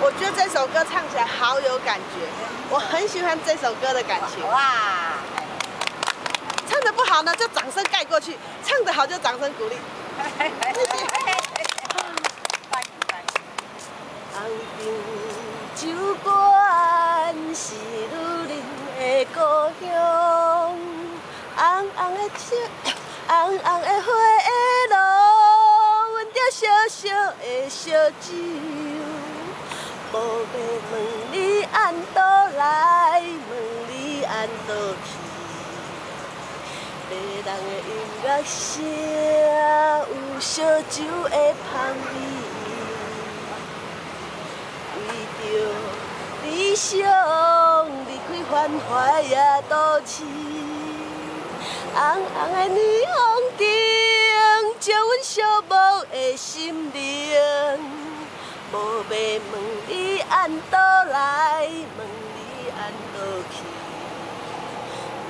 我觉得这首歌唱起来好有感觉，我很喜欢这首歌的感情。哇！唱得不好呢，就掌声盖过去；唱得好就掌声鼓励。谢谢。红场酒馆是女人的故乡，红红的红红的花的路，闻着烧烧的烧酒，无要问你按倒来，问你按倒去。迷人的音乐声，有烧酒的香味。为着理想，离开繁华的都市，红红的霓虹灯，照阮寂寞的心灵。无要问你按倒来，问你按倒去。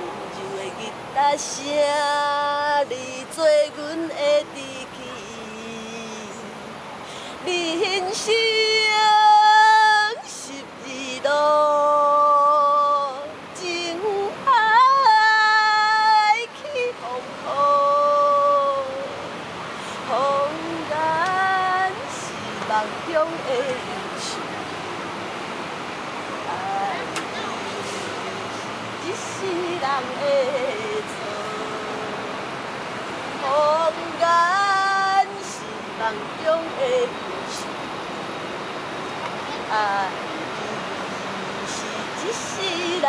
温柔的吉他声，你做阮的知己，你欣赏。路情海起风波，风眼是梦中的游戏，爱你是一世人的错，风眼是梦中的游戏，爱。一世人的